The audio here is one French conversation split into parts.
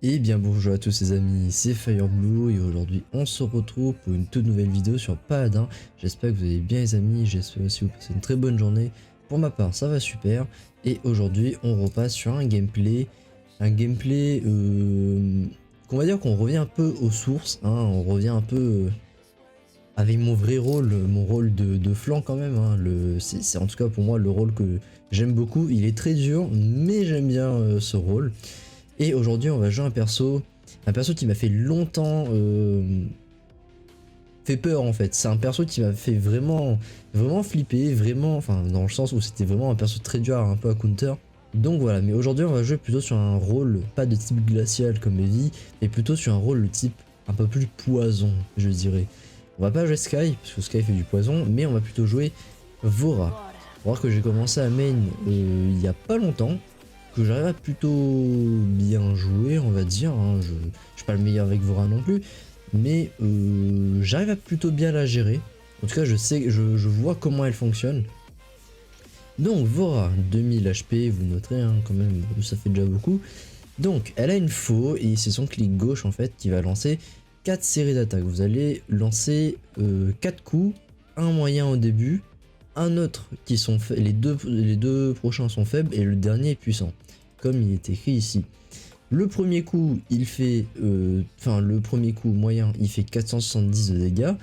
Et bien bonjour à tous les amis, c'est Fireblue et aujourd'hui on se retrouve pour une toute nouvelle vidéo sur Paladin. J'espère que vous allez bien les amis, j'espère aussi que vous passez une très bonne journée. Pour ma part ça va super et aujourd'hui on repasse sur un gameplay qu'on va dire qu'on revient un peu aux sources, hein, on revient un peu avec mon vrai rôle, mon rôle de flanc quand même. Hein, c'est en tout cas pour moi le rôle que j'aime beaucoup, il est très dur mais j'aime bien ce rôle. Et aujourd'hui on va jouer un perso qui m'a fait longtemps fait peur en fait. C'est un perso qui m'a fait vraiment flipper, vraiment, enfin dans le sens où c'était vraiment un perso très dur, un peu à counter. Donc voilà, mais aujourd'hui on va jouer plutôt sur un rôle, pas de type glacial comme Heavy, mais plutôt sur un rôle de type un peu plus poison, je dirais. On va pas jouer Sky, parce que Sky fait du poison, mais on va plutôt jouer Vora. Faut voir que j'ai commencé à main il y a pas longtemps, que j'arrive à plutôt bien jouer, on va dire. Hein. Je suis pas le meilleur avec Vora non plus, mais j'arrive à plutôt bien la gérer. En tout cas, je sais, je vois comment elle fonctionne. Donc Vora, 2000 HP, vous noterez hein, quand même, ça fait déjà beaucoup. Donc elle a une faux et c'est son clic gauche en fait qui va lancer 4 séries d'attaques. Vous allez lancer 4 coups, un moyen au début, un autre qui sont les deux prochains sont faibles et le dernier est puissant, comme il est écrit ici. Le premier coup, il fait, le premier coup moyen, il fait 470 de dégâts,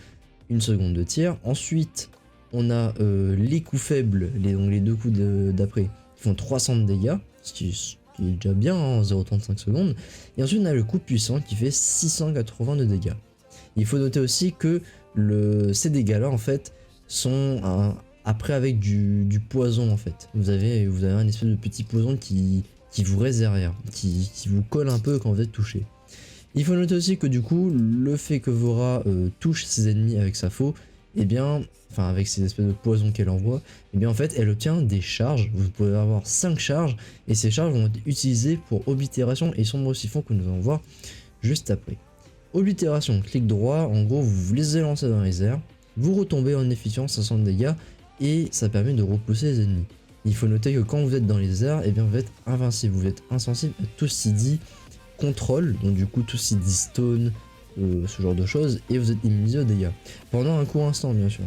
une seconde de tir. Ensuite, on a les coups faibles, donc les deux coups d'après, qui font 300 de dégâts, ce qui est déjà bien, hein, 0,35 secondes. Et ensuite, on a le coup puissant qui fait 680 de dégâts. Il faut noter aussi que ces dégâts-là, en fait, sont après avec du poison, en fait. Vous avez un espèce de petit poison qui vous reste derrière, qui vous colle un peu quand vous êtes touché. Il faut noter aussi que du coup, le fait que Vora touche ses ennemis avec sa faux, et bien, enfin avec ces espèces de poisons qu'elle envoie, et bien en fait, elle obtient des charges. Vous pouvez avoir 5 charges, et ces charges vont être utilisées pour Oblitération et Sombre Siphon que nous allons voir juste après. Oblitération, clic droit, en gros, vous les lancez dans les airs, vous retombez en efficience 500 de dégâts, et ça permet de repousser les ennemis. Il faut noter que quand vous êtes dans les airs, et bien vous êtes invincible, vous êtes insensible à tout ce qui dit contrôle, donc du coup tout ce qui dit stone, ce genre de choses, et vous êtes immunisé aux dégâts. Pendant un court instant bien sûr.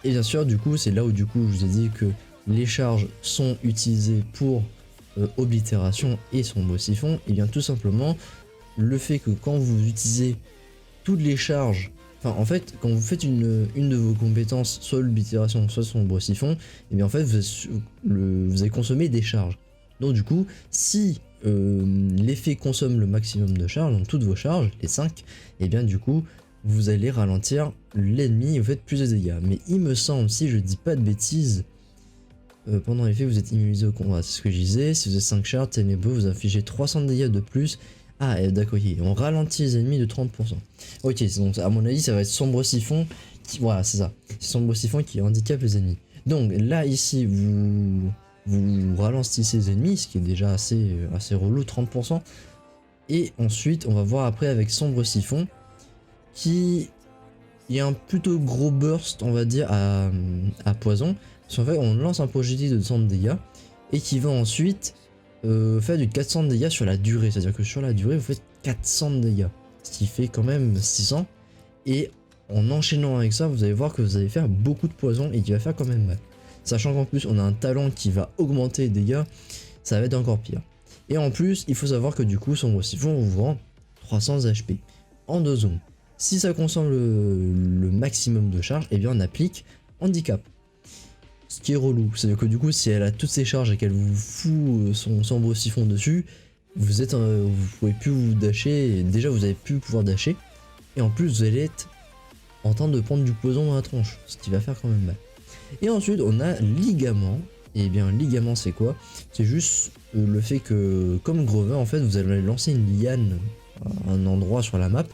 Et bien sûr du coup c'est là où du coup je vous ai dit que les charges sont utilisées pour oblitération et sombre siphon, et bien tout simplement le fait que quand vous utilisez toutes les charges, enfin en fait quand vous faites une de vos compétences, soit l'oblitération soit sombre siphon, et bien en fait vous allez consommer des charges. Donc du coup si l'effet consomme le maximum de charges, donc toutes vos charges, les 5, et bien du coup vous allez ralentir l'ennemi et vous faites plus de dégâts. Mais il me semble, si je dis pas de bêtises, pendant l'effet vous êtes immunisé au combat, c'est ce que je disais. Si vous avez 5 charges, ténébreux, vous infligez 300 de dégâts de plus. Ah d'accord, ok, on ralentit les ennemis de 30%. Ok, donc à mon avis ça va être sombre siphon, voilà c'est ça, c'est sombre siphon qui handicape les ennemis. Donc là ici vous ralentissez les ennemis, ce qui est déjà assez relou, 30%. Et ensuite on va voir après avec sombre siphon qui est un plutôt gros burst on va dire à poison. Parce qu'en fait on lance un projectile de 200 de dégâts et qui va ensuite faire du 400 de dégâts sur la durée. C'est à dire que sur la durée vous faites 400 de dégâts, ce qui fait quand même 600. Et en enchaînant avec ça vous allez voir que vous allez faire beaucoup de poison et qui va faire quand même mal. Sachant qu'en plus on a un talent qui va augmenter les dégâts, ça va être encore pire. Et en plus il faut savoir que du coup sombre siphon vous rend 300 HP en 2 zones. Si ça consomme le maximum de charge, et bien on applique handicap. Ce qui est relou, c'est-à-dire que du coup si elle a toutes ses charges et qu'elle vous fout son sombre siphon dessus, vous pouvez plus vous dasher, déjà vous avez plus pouvoir dasher, et en plus vous allez être en train de prendre du poison dans la tronche, ce qui va faire quand même mal. Et ensuite on a ligament. Et bien ligament c'est quoi? C'est juste le fait que comme Grover en fait vous allez lancer une liane à un endroit sur la map,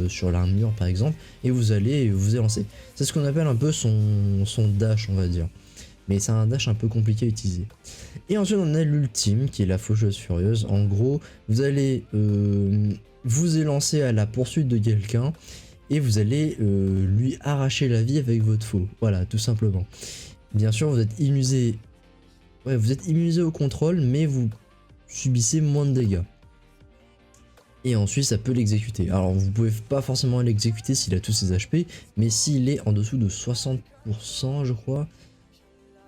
sur l'armure par exemple, et vous allez vous élancer. C'est ce qu'on appelle un peu son dash on va dire. Mais c'est un dash un peu compliqué à utiliser. Et ensuite on a l'ultime qui est la faucheuse furieuse. En gros vous allez vous élancer à la poursuite de quelqu'un et vous allez lui arracher la vie avec votre faux. Voilà tout simplement. Bien sûr vous êtes immunisé, vous êtes immunisé au contrôle mais vous subissez moins de dégâts. Et ensuite ça peut l'exécuter. Alors vous pouvez pas forcément l'exécuter s'il a tous ses HP, mais s'il est en dessous de 60% je crois.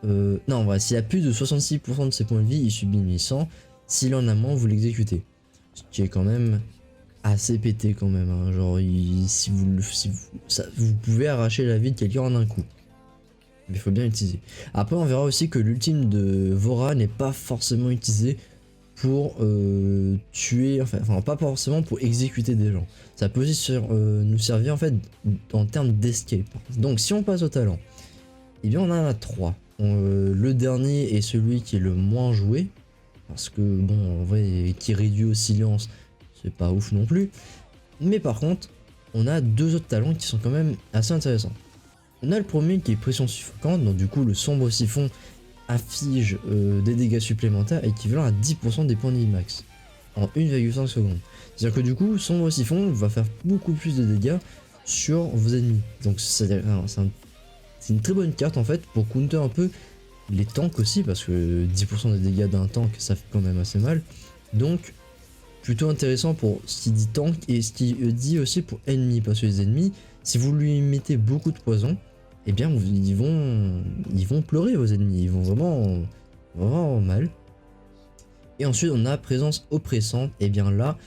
Non, voilà, s'il a plus de 66% de ses points de vie, il subit 1100. S'il en a moins, vous l'exécutez. Ce qui est quand même assez pété quand même. Hein. Genre, vous pouvez arracher la vie de quelqu'un en un coup. Mais il faut bien l'utiliser. Après, on verra aussi que l'ultime de Vora n'est pas forcément utilisé pour tuer, enfin pas forcément pour exécuter des gens. Ça peut aussi nous servir en fait en termes d'escape. Donc si on passe au talent, eh bien on en a 3. Le dernier est celui qui est le moins joué, parce que bon en vrai qui réduit au silence c'est pas ouf non plus, mais par contre on a 2 autres talents qui sont quand même assez intéressants. On a le premier qui est pression suffocante, donc du coup le sombre siphon affiche des dégâts supplémentaires équivalent à 10% des points de vie max en 1,5 secondes. C'est à dire que du coup sombre siphon va faire beaucoup plus de dégâts sur vos ennemis, donc c'est une très bonne carte en fait pour counter un peu les tanks aussi, parce que 10% des dégâts d'un tank ça fait quand même assez mal, donc plutôt intéressant pour ce qui dit tank et ce qui dit aussi pour ennemis, parce que les ennemis si vous lui mettez beaucoup de poison, eh bien ils vont pleurer vos ennemis, ils vont vraiment mal. Et ensuite on a présence oppressante, et bien là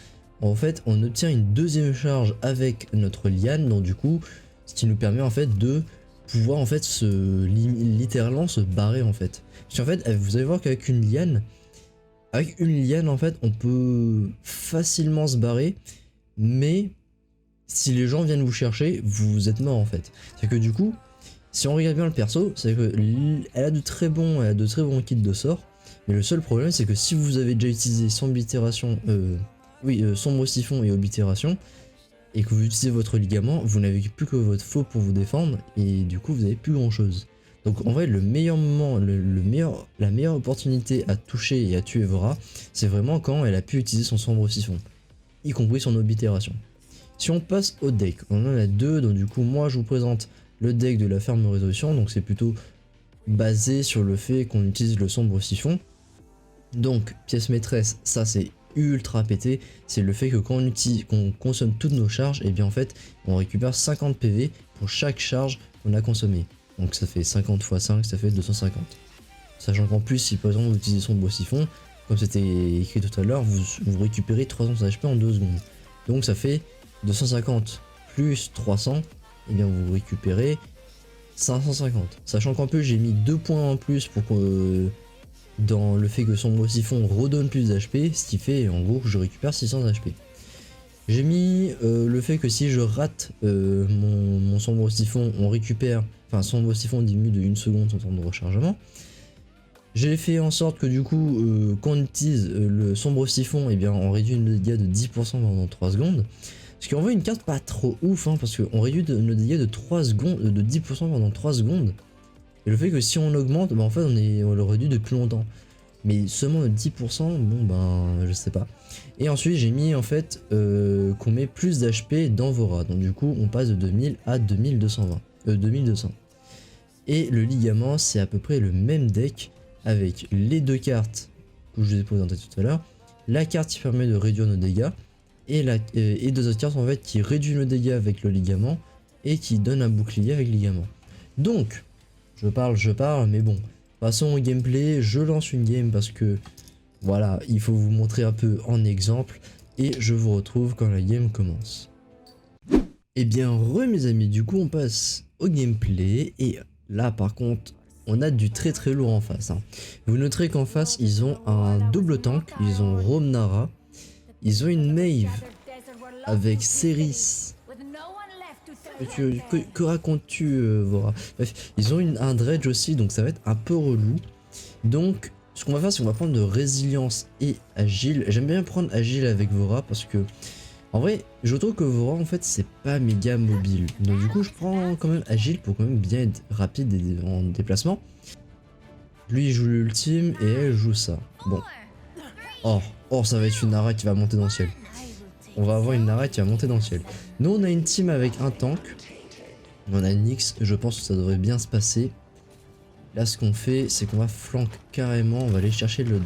en fait on obtient une deuxième charge avec notre liane, donc du coup ce qui nous permet en fait de pouvoir en fait littéralement se barrer en fait. Parce qu'en fait vous allez voir qu'avec une liane en fait on peut facilement se barrer, mais si les gens viennent vous chercher vous êtes mort en fait. C'est que du coup si on regarde bien le perso, c'est que elle a de très bons kits de sorts, mais le seul problème c'est que si vous avez déjà utilisé sombre siphon et oblitération, et que vous utilisez votre ligament, vous n'avez plus que votre faux pour vous défendre, et du coup vous n'avez plus grand chose. Donc en vrai le meilleur moment, la meilleure opportunité à toucher et à tuer Vora, c'est vraiment quand elle a pu utiliser son sombre siphon, y compris son oblitération. Si on passe au deck, on en a 2, donc du coup moi je vous présente le deck de la ferme résolution, donc c'est plutôt basé sur le fait qu'on utilise le sombre siphon. Donc pièce maîtresse, ça c'est ultra pété, c'est le fait que quand qu'on consomme toutes nos charges, et bien en fait on récupère 50 PV pour chaque charge qu'on a consommé. Donc ça fait 50 x 5, ça fait 250. Sachant qu'en plus si par exemple vous utilisez sombre siphon, comme c'était écrit tout à l'heure, vous récupérez 300 HP en 2 secondes. Donc ça fait 250 plus 300, et bien vous récupérez 550. Sachant qu'en plus j'ai mis 2 points en plus pour que dans le fait que sombre siphon redonne plus d'HP, ce qui fait en gros que je récupère 600 HP. J'ai mis le fait que si je rate mon sombre siphon, on récupère, enfin sombre siphon diminue de 1 seconde son temps de rechargement. J'ai fait en sorte que du coup quand on utilise le sombre siphon, et bien on réduit le dégât de 10% pendant 3 secondes. Ce qui envoie une carte pas trop ouf, hein, parce qu'on réduit le dégât de 3 secondes, de 10% pendant 3 secondes. Et le fait que si on augmente, bah en fait on le réduit depuis longtemps. Mais seulement de 10%, bon ben je sais pas. Et ensuite j'ai mis en fait qu'on met plus d'HP dans Vora. Donc du coup on passe de 2000 à 2200. Et le ligament c'est à peu près le même deck avec les 2 cartes que je vous ai présentées tout à l'heure. La carte qui permet de réduire nos dégâts. Et 2 autres cartes en fait qui réduisent le dégât avec le ligament et qui donnent un bouclier avec le ligament. Donc je parle, mais bon, passons au gameplay. Je lance une game parce que voilà, il faut vous montrer un peu en exemple, et je vous retrouve quand la game commence. Et bien mes amis, du coup on passe au gameplay, et là par contre on a du très très lourd en face. Hein. Vous noterez qu'en face ils ont un double tank, ils ont Romnara. Ils ont une Maeve avec Ceris. Que racontes-tu, Vora? Bref, ils ont un Dredge aussi, donc ça va être un peu relou. Donc, ce qu'on va faire, c'est qu'on va prendre de résilience et agile. J'aime bien prendre agile avec Vora parce que, en vrai, je trouve que Vora, en fait, c'est pas méga mobile. Donc, du coup, je prends quand même agile pour quand même bien être rapide en déplacement. Lui, il joue l'ultime et elle joue ça. Bon. Oh, ça va être une Nara qui va monter dans le ciel. On va avoir une Nara qui va monter dans le ciel. Nous, on a une team avec un tank. On a Nyx, je pense que ça devrait bien se passer. Là, ce qu'on fait, c'est qu'on va flank carrément. On va aller chercher le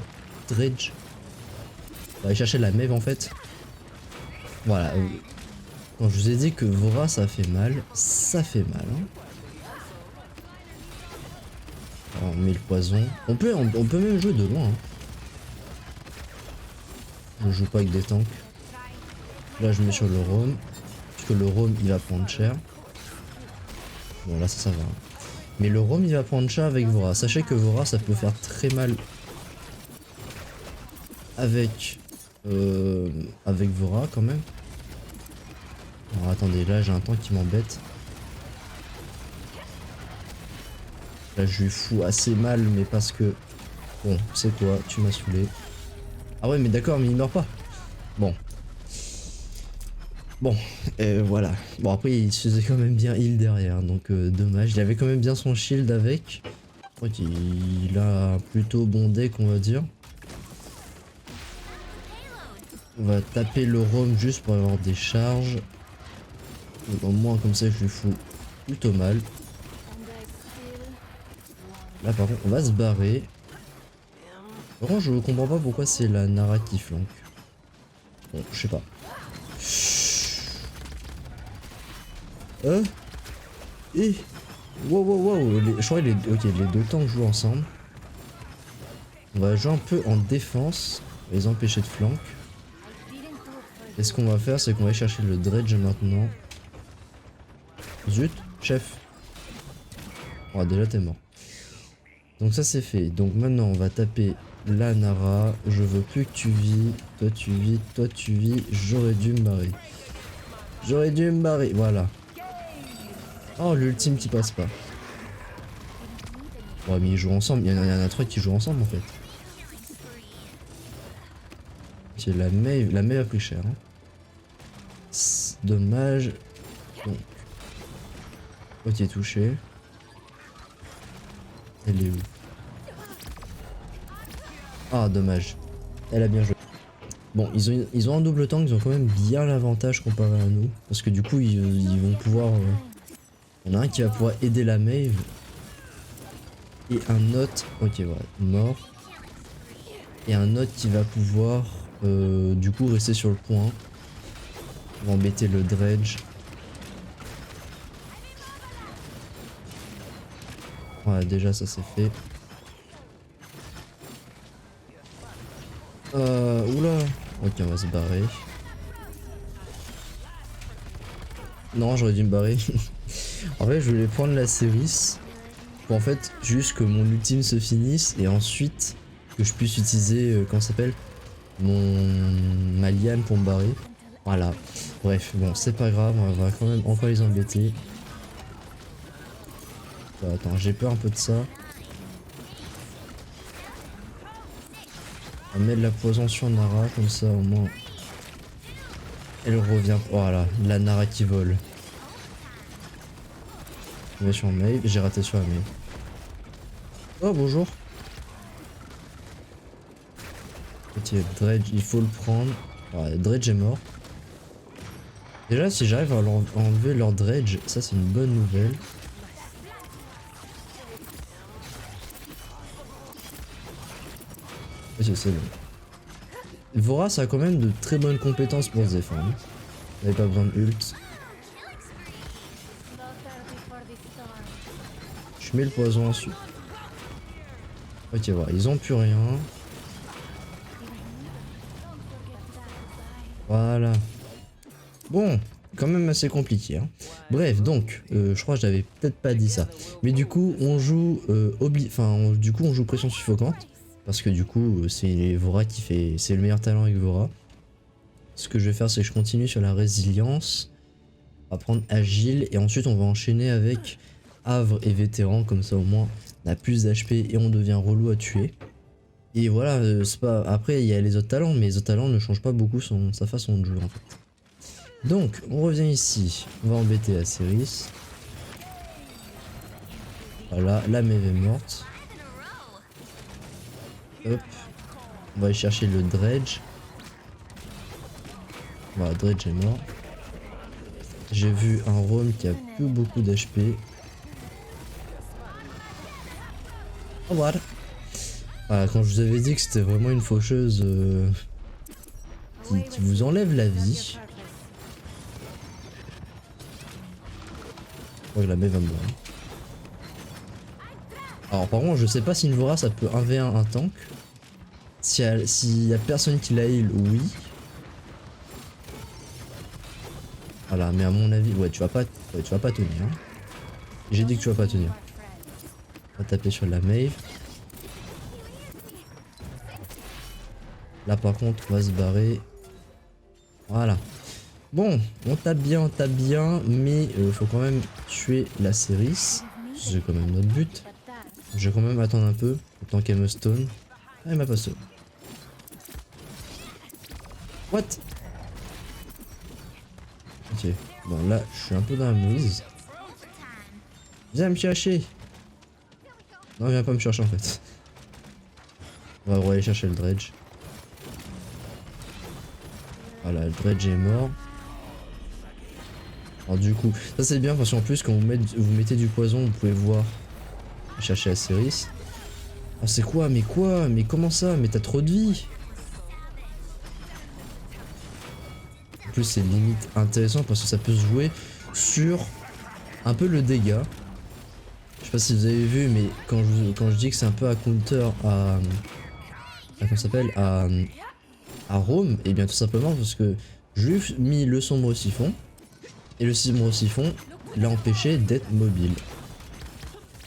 Dredge. On va aller chercher la Maeve en fait. Voilà. Quand je vous ai dit que Vora ça fait mal, ça fait mal. Hein. Alors, on met le poison. On peut même jouer de loin. Hein. Je joue pas avec des tanks. Là je mets sur le roam. Parce que le roam il va prendre cher. Bon là ça va. Mais le roam il va prendre cher avec Vora. Sachez que Vora ça peut faire très mal avec Vora quand même. Alors attendez, là j'ai un tank qui m'embête. Là je lui fous assez mal mais parce que... Bon, c'est quoi, tu m'as saoulé. Ah ouais mais d'accord mais il meurt pas. Bon. Bon, voilà. Bon après il se faisait quand même bien heal derrière, donc dommage. Il avait quand même bien son shield avec. Ok, il a plutôt bon deck on va dire. On va taper le roam juste pour avoir des charges. Donc, au moins comme ça je lui fous plutôt mal. Là par contre on va se barrer. Par contre je comprends pas pourquoi c'est la Nara qui flanque. Bon, je sais pas. Et wow, je crois que les deux tanks jouent ensemble. On va jouer un peu en défense, les empêcher de flank. Et ce qu'on va faire, c'est qu'on va aller chercher le dredge maintenant. Zut, chef. Oh, déjà t'es mort. Donc ça c'est fait. Donc maintenant on va taper la Nara. Je veux plus que tu vis. Toi tu vis, toi tu vis. J'aurais dû me barrer. J'aurais dû me barrer, voilà. Oh, l'ultime qui passe pas. Ouais, mais ils jouent ensemble. Il y en a trois qui jouent ensemble en fait. Ok, la Mei a pris cher. Hein. Dommage. Donc. Ok, touché. Elle est où? Ah, dommage. Elle a bien joué. Bon, ils ont un double tank, ils ont quand même bien l'avantage comparé à nous. Parce que du coup, ils vont pouvoir... Il y en a un qui va pouvoir aider la Maeve. Et un autre... Ok, voilà, mort. Et un autre qui va pouvoir, du coup, rester sur le point. On va embêter le dredge. Voilà, déjà ça c'est fait. Oula. Ok, on va se barrer. Non, j'aurais dû me barrer. En fait, je voulais prendre la Ceris pour en fait juste que mon ultime se finisse et ensuite que je puisse utiliser, comment ça s'appelle, ma liane pour me barrer. Voilà. Bref, bon, c'est pas grave, on va quand même encore les embêter. Bah, attends, j'ai peur un peu de ça. On va mettre la poison sur Nara, comme ça au moins elle revient. Voilà, la Nara qui vole. Je vais sur Maeve, j'ai raté sur la Maeve. Oh bonjour. Ok, Dredge, il faut le prendre. Ouais, Dredge est mort. Déjà si j'arrive à enlever leur Dredge, ça c'est une bonne nouvelle. Ok, c'est bon. Vora ça a quand même de très bonnes compétences pour se défendre. Il n'avait pas besoin de ult. Je mets le poison ensuite. Ok, voilà, ils ont plus rien. Voilà. Bon, quand même assez compliqué. Hein. Bref, donc, je crois que je n'avais peut-être pas dit ça. Mais du coup, on joue on joue pression suffocante. Parce que du coup, c'est Vora qui fait... C'est le meilleur talent avec Vora. Ce que je vais faire, c'est que je continue sur la résilience. On va prendre agile. Et ensuite, on va enchaîner avec Havre et vétéran. Comme ça, au moins, on a plus d'HP et on devient relou à tuer. Et voilà, c'est pas... Après, il y a les autres talents. Mais les autres talents ne changent pas beaucoup sa façon de jouer, en fait. Donc, on revient ici. On va embêter la Ceris. Voilà, la Maeve est morte. Hop. On va aller chercher le dredge. Voilà, dredge est mort. J'ai vu un roam qui a plus beaucoup d'HP. Au revoir. Voilà, quand je vous avais dit que c'était vraiment une faucheuse qui vous enlève la vie. crois que la Mei va me mourir. Alors par contre je sais pas si une Vora ça peut 1v1 un tank. S'il y a personne qui la heal, oui. Voilà, mais à mon avis, ouais, tu vas pas tenir. Hein. J'ai dit que tu vas pas tenir. On va taper sur la Maeve. Là par contre, on va se barrer. Voilà. Bon, on tape bien, mais faut quand même tuer la Céris. C'est quand même notre but. Je vais quand même attendre un peu, autant qu'elle me stone. Ah, elle m'a pas stone. What? Ok, bon là, je suis un peu dans la mouise. Viens me chercher. Non, viens pas me chercher en fait. On va aller chercher le dredge. Voilà, le dredge est mort. Alors du coup, ça c'est bien parce qu'en plus quand vous mettez du poison, vous pouvez voir chercher la Céris. Oh c'est quoi? Mais comment ça? Mais t'as trop de vie. En plus c'est limite intéressant parce que ça peut se jouer sur un peu le dégât. Je sais pas si vous avez vu, mais quand je dis que c'est un peu à counter à comment ça s'appelle, à Rome, et bien tout simplement parce que je lui ai mis le sombre siphon et le sombre siphon l'a empêché d'être mobile.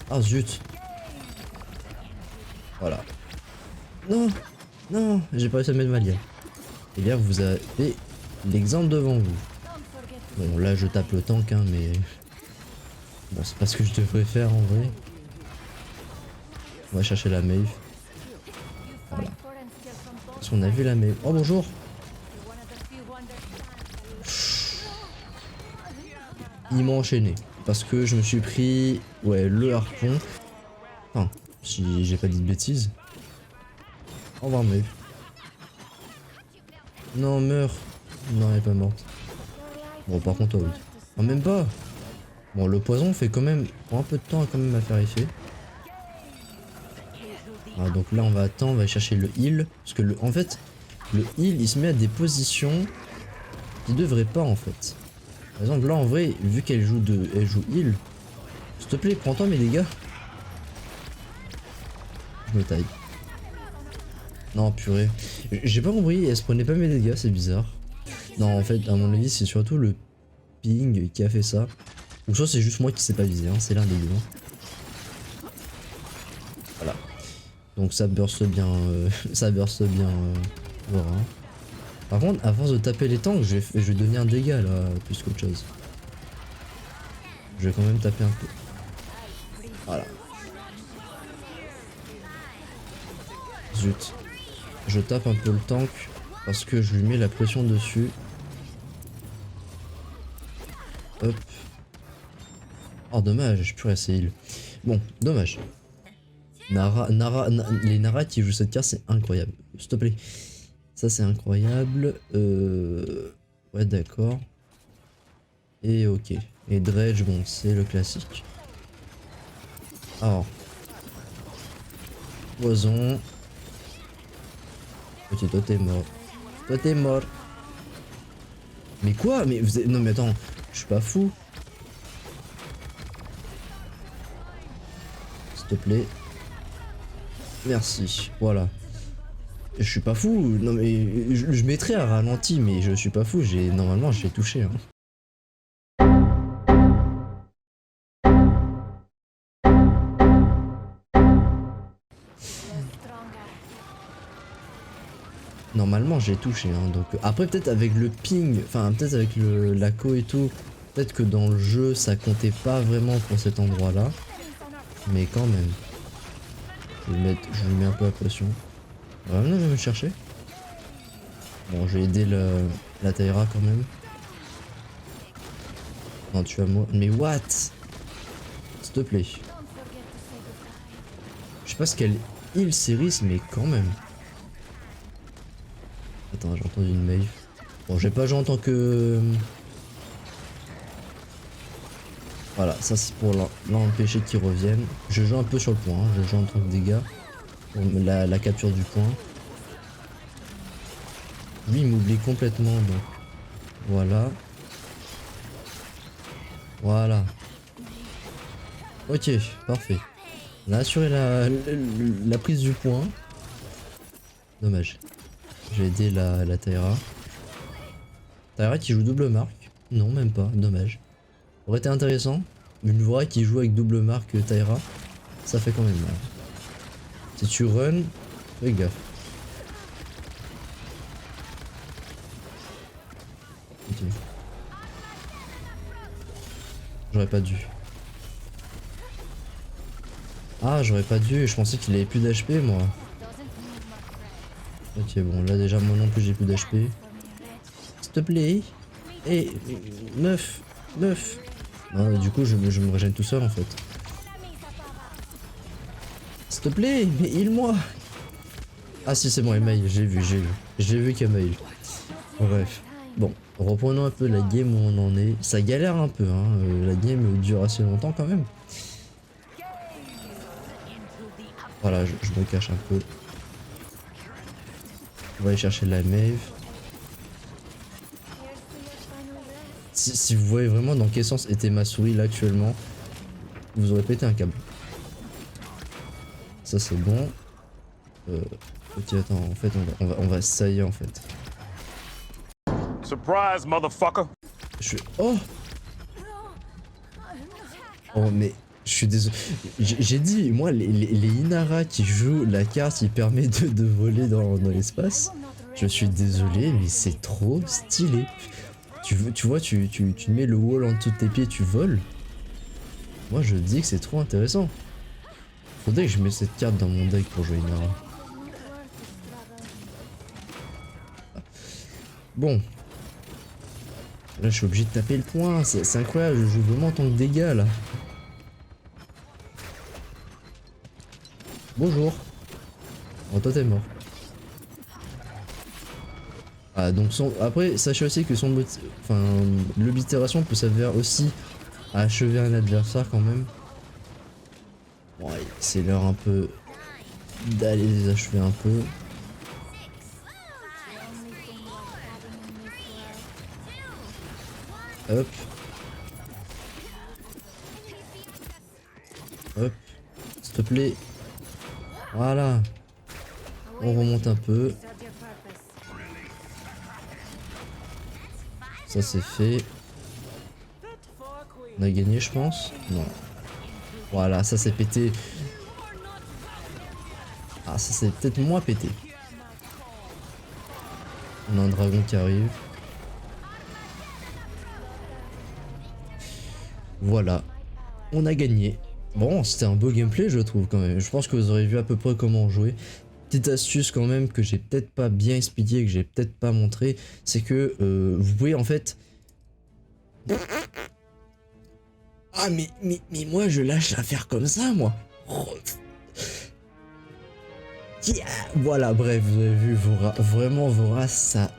Ah zut. Voilà. Non, non, j'ai pas réussi à mettre ma liane. Et bien vous avez l'exemple devant vous. Bon là je tape le tank hein, mais bon c'est pas ce que je devrais faire en vrai. On va chercher la Maeve. Voilà. Parce qu'on a vu la Maeve. Oh bonjour. Il m'a enchaîné. Parce que je me suis pris ouais le harpon. Enfin, si j'ai pas dit de bêtises. Au revoir Maeve. Non meurs. Non elle est pas morte. Bon par contre oui. Oh même pas. Bon le poison fait quand même prend un peu de temps quand même à faire effet. Ah, donc là on va attendre, on va chercher le heal. Parce que en fait le heal il se met à des positions qui devraient pas en fait. Par exemple là en vrai vu qu'elle joue heal. S'il te plaît prends-toi mes dégâts. Je me taille. Non purée. J'ai pas compris, elle se prenait pas mes dégâts, c'est bizarre. Non en fait à mon avis c'est surtout le ping qui a fait ça. Ou soit c'est juste moi qui sais pas viser, hein. C'est l'un des deux. Voilà. Donc ça burst bien, Vora. Par contre, à force de taper les tanks, je vais donner un dégât là, plus qu'autre chose. Je vais quand même taper un peu. Voilà. Zut. Je tape un peu le tank parce que je lui mets la pression dessus. Hop. Oh dommage, je peux rester heal. Bon, dommage. Les Nara qui jouent cette carte, c'est incroyable. S'il te plaît. Ça, c'est incroyable. Ouais, d'accord. Et ok. Et Dredge, bon, c'est le classique. Alors. Poison. Ok, toi, t'es mort. Toi, t'es mort. Mais quoi? Mais vous êtes... Non, mais attends. Je suis pas fou. S'il te plaît. Merci. Voilà. Je suis pas fou, non mais je mettrais un ralenti mais je suis pas fou, normalement je l'ai touché hein. Normalement j'ai touché hein, donc après peut-être avec le ping, enfin peut-être avec la co et tout, peut-être que dans le jeu ça comptait pas vraiment pour cet endroit là, mais quand même. Je lui mets un peu la pression. Vraiment je vais me chercher. Bon je vais aider la Taira quand même. Non tu vas moi. Mais what? S'il te plaît. Je sais pas ce qu'elle heal Céris mais quand même. Attends j'ai entendu une Maeve. Bon j'ai pas joué en tant que... Voilà ça c'est pour l'empêcher qu'il revienne. Je joue un peu sur le point, hein. Je joue en tant que dégâts. Pour la capture du point. Lui il m'oublie complètement donc. Voilà. Voilà. Ok, parfait. On a assuré la prise du point. Dommage. J'ai aidé la Taira. Taira qui joue double marque. Non, même pas. Dommage. Aurait été intéressant. Une Vora qui joue avec double marque Taira. Ça fait quand même mal. Si tu run, fais gaffe. Ok. J'aurais pas dû. Ah, j'aurais pas dû. Je pensais qu'il avait plus d'HP, moi. Ok, bon, là déjà, moi non plus, j'ai plus d'HP. S'il te plaît. Eh, meuf. Meuf. Non, du coup, je me régène tout seul, en fait. S'il te plaît, mais heal-moi. Ah si, c'est bon, elle mail, j'ai vu. J'ai vu qu'elle mail. Bref. Bon, reprenons un peu la game où on en est. Ça galère un peu, hein. La game dure assez longtemps quand même. Voilà, je me cache un peu. On va aller chercher la Maeve. Si vous voyez vraiment dans quel sens était ma souris là actuellement, vous aurez pété un câble. Ça c'est bon. Ok, attends, en fait on va essayer en fait. Surprise, motherfucker! Oh! Oh mais je suis désolé. J'ai dit, moi les Inara qui jouent la carte qui permet de voler dans l'espace, je suis désolé mais c'est trop stylé. Tu vois, tu mets le wall en dessous de tes pieds, tu voles. Moi je dis que c'est trop intéressant. Faudrait que je mette cette carte dans mon deck pour jouer Inara. Bon. Là je suis obligé de taper le point, c'est incroyable, je joue vraiment en tant que dégâts là. Bonjour. Oh toi t'es mort. Ah donc après sachez aussi que l'oblitération peut servir aussi à achever un adversaire quand même. Bon allez, c'est l'heure un peu d'aller les achever un peu. Hop. Hop. S'il te plaît. Voilà. On remonte un peu. Ça c'est fait. On a gagné je pense. Non. Voilà, ça c'est pété. Ah ça c'est peut-être moins pété. On a un dragon qui arrive. Voilà. On a gagné. Bon, c'était un beau gameplay je trouve quand même. Je pense que vous aurez vu à peu près comment jouer. Petite astuce quand même que j'ai peut-être pas bien expliqué, que j'ai peut-être pas montré, c'est que vous pouvez en fait... Ah mais moi je lâche l'affaire comme ça moi. Oh. Yeah. Voilà, bref, vous avez vu Vora, vraiment Vora ça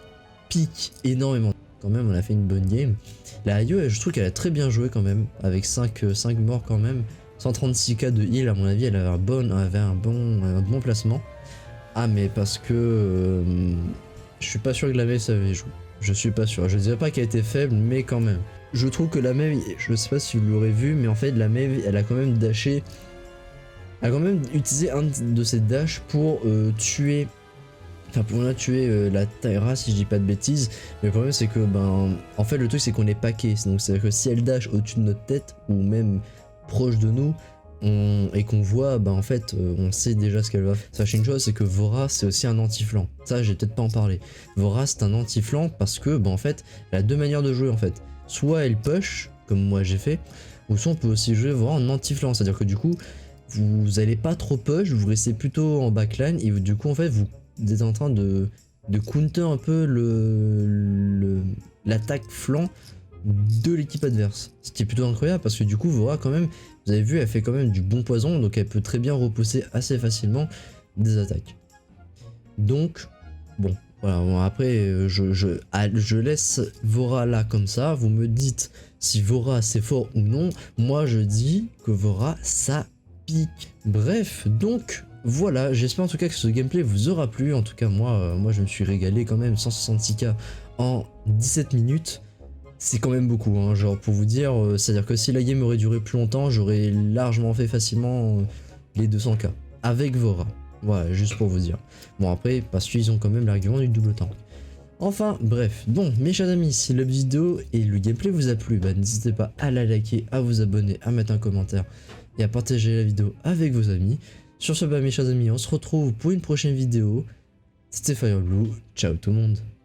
pique énormément. Quand même on a fait une bonne game. La IO je trouve qu'elle a très bien joué quand même, avec 5 morts quand même. 136k de heal à mon avis, elle avait un bon placement. Ah mais parce que je suis pas sûr que la Maeve savait jouer. Je suis pas sûr. Je dirais pas qu'elle était faible, mais quand même. Je trouve que la Maeve, je sais pas si vous l'aurez vu, mais en fait la Maeve, elle a quand même dashé. Elle a quand même utilisé un de ses dashs pour tuer. Enfin pour la tuer la Taira si je dis pas de bêtises. Mais le problème c'est que en fait le truc c'est qu'on est paqué. Donc c'est à dire que si elle dash au-dessus de notre tête ou même proche de nous, et qu'on voit, en fait, on sait déjà ce qu'elle va faire. Sachez une chose, c'est que Vora, c'est aussi un anti-flanc. Ça, j'ai peut-être pas en parler. Vora, c'est un anti-flanc parce que, en fait, elle a deux manières de jouer, en fait. Soit elle push, comme moi j'ai fait, ou soit on peut aussi jouer Vora en anti-flanc. C'est-à-dire que du coup, vous allez pas trop push, vous restez plutôt en backline, et du coup, en fait, vous êtes en train de counter un peu l'attaque flanc de l'équipe adverse. Ce qui est plutôt incroyable parce que du coup Vora quand même, vous avez vu, elle fait quand même du bon poison, donc elle peut très bien repousser assez facilement des attaques. Donc bon, voilà, bon, après je laisse Vora là comme ça, vous me dites si Vora c'est fort ou non. Moi je dis que Vora ça pique. Bref, donc voilà, j'espère en tout cas que ce gameplay vous aura plu. En tout cas moi je me suis régalé quand même, 166k en 17 minutes. c'est quand même beaucoup, hein, genre pour vous dire, c'est-à-dire que si la game aurait duré plus longtemps, j'aurais largement fait facilement les 200k avec Vora. Voilà, juste pour vous dire. Bon après, parce qu'ils ont quand même l'argument du double temps. Enfin, bref, bon, mes chers amis, si la vidéo et le gameplay vous a plu, bah, n'hésitez pas à la liker, à vous abonner, à mettre un commentaire et à partager la vidéo avec vos amis. Sur ce, bah, mes chers amis, on se retrouve pour une prochaine vidéo. C'était Fireblue, ciao tout le monde.